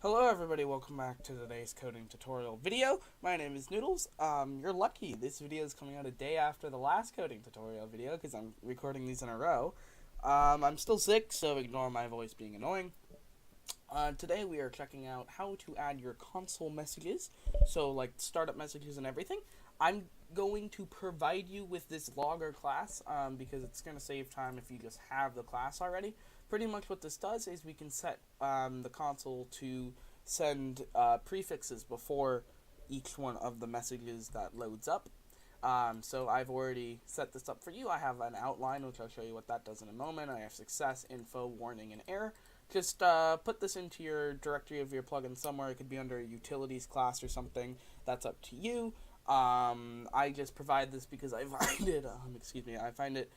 Hello everybody, welcome back to today's coding tutorial video. My name is Noodles. You're lucky this video is coming out a day after the last coding tutorial video because I'm recording these in a row. I'm still sick, so ignore my voice being annoying. Today we are checking out how to add your console messages, so like startup messages and everything. I'm going to provide you with this logger class because it's going to save time if you just have the class already. Pretty much what this does is we can set the console to send prefixes before each one of the messages that loads up. So I've already set this up for you. I have an outline, which I'll show you what that does in a moment. I have success, info, warning, and error. Just put this into your directory of your plugin somewhere. It could be under a utilities class or something. That's up to you. I just provide this because I find it, I find it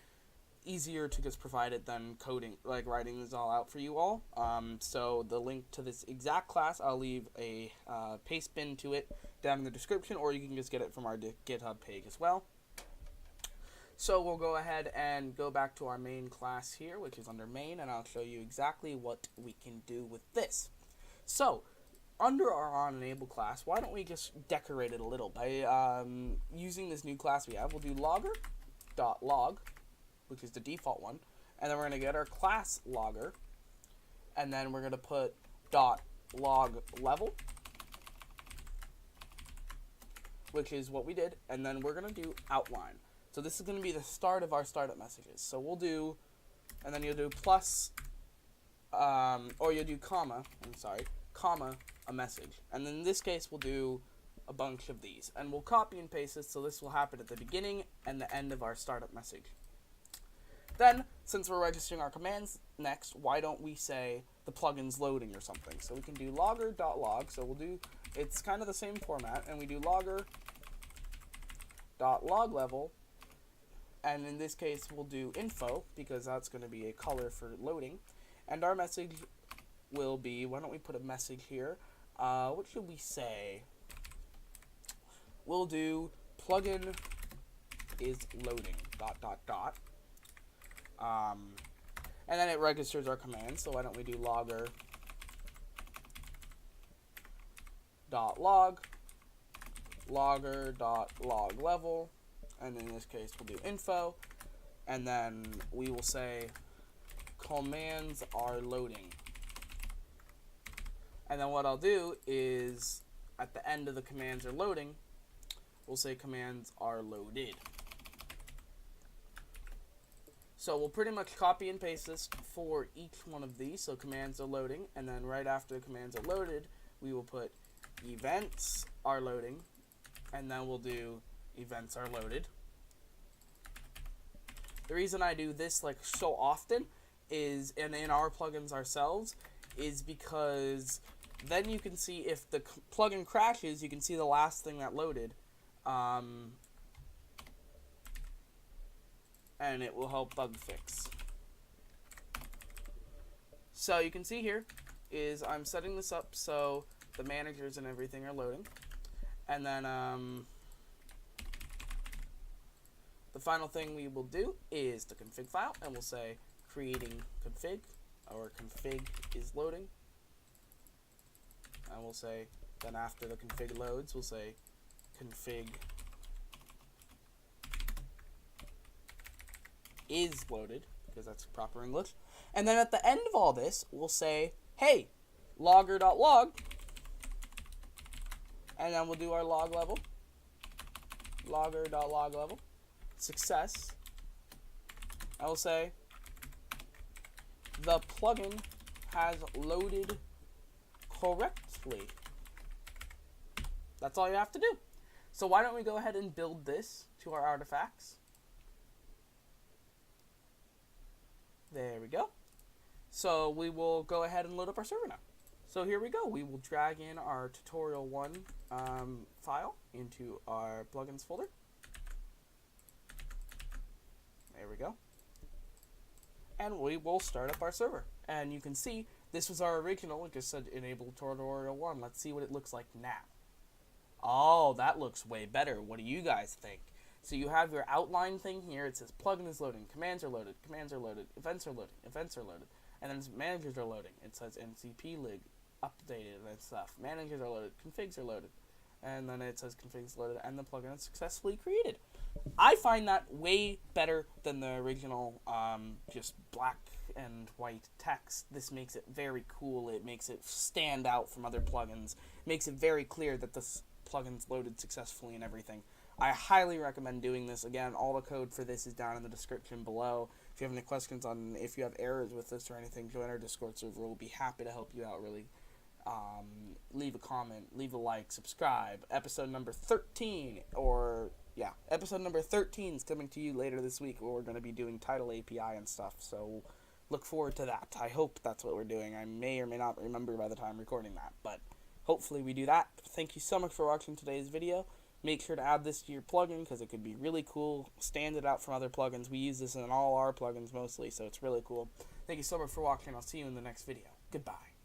easier to just provide it than coding, like writing this all out for you all. So the link to this exact class, I'll leave a paste bin to it down in the description, or you can just get it from our GitHub page as well. So we'll go ahead and go back to our main class here, which is under main, and I'll show you exactly what we can do with this. So under our onEnable class, why don't we just decorate it a little by using this new class we have. We'll do logger.log, which is the default one, and then we're going to get our class logger, and then we're going to put .log level, which is what we did, and then we're going to do outline. So this is going to be the start of our startup messages. So we'll do, and then you'll do plus, or you'll do comma, a message. And then in this case, we'll do a bunch of these, and we'll copy and paste this, so this will happen at the beginning and the end of our startup message. Then, since we're registering our commands next, why don't we say the plugin's loading or something? So we can do logger.log, so we'll do, it's kind of the same format, and we do logger.log level, and in this case we'll do info, because that's going to be a color for loading, and our message will be, why don't we put a message here, what should we say? We'll do plugin is loading, ... and then it registers our command, so why don't we do logger.log, logger.log level, and in this case we'll do info, and then we will say commands are loading. And then what I'll do is, at the end of the commands are loading, we'll say commands are loaded. So we'll pretty much copy and paste this for each one of these. So commands are loading, and then right after the commands are loaded, we will put events are loading, and then we'll do events are loaded. The reason I do this like so often is, and in our plugins ourselves, is because then you can see if the plugin crashes, you can see the last thing that loaded. And it will help bug fix. So you can see here is I'm setting this up so the managers and everything are loading, and then the final thing we will do is the config file, and we'll say creating config, or config is loading, and we'll say then after the config loads we'll say config is loaded, because that's proper English. And then at the end of all this, we'll say, hey, logger.log, and then we'll do our log level, logger.log level, success, and we'll say, the plugin has loaded correctly. That's all you have to do. So why don't we go ahead and build this to our artifacts. There we go. So we will go ahead and load up our server now. So here we go. We will drag in our tutorial 1 file into our plugins folder. There we go. And we will start up our server. And you can see this was our original. It just said enable tutorial 1. Let's see what it looks like now. Oh, that looks way better. What do you guys think? So you have your outline thing here. It says plugin is loading, commands are loaded, events are loading, and then managers are loading. It says NCP updated and stuff. Managers are loaded, configs are loaded, and then it says configs loaded and the plugin is successfully created. I find that way better than the original just black and white text. This makes it very cool. It makes it stand out from other plugins. It makes it very clear that this plugin's loaded successfully and everything. I highly recommend doing this. Again, all the code for this is down in the description below. If you have any questions on if you have errors with this or anything, join our Discord server. We'll be happy to help you out, really. Leave a comment, leave a like, subscribe. Episode number 13, episode number 13 is coming to you later this week, where we're going to be doing title API and stuff, so look forward to that. I hope that's what we're doing. I may or may not remember by the time recording that, but hopefully we do that. Thank you so much for watching today's video. Make sure to add this to your plugin, because it could be really cool. Stand it out from other plugins. We use this in all our plugins mostly, so it's really cool. Thank you so much for watching. I'll see you in the next video. Goodbye.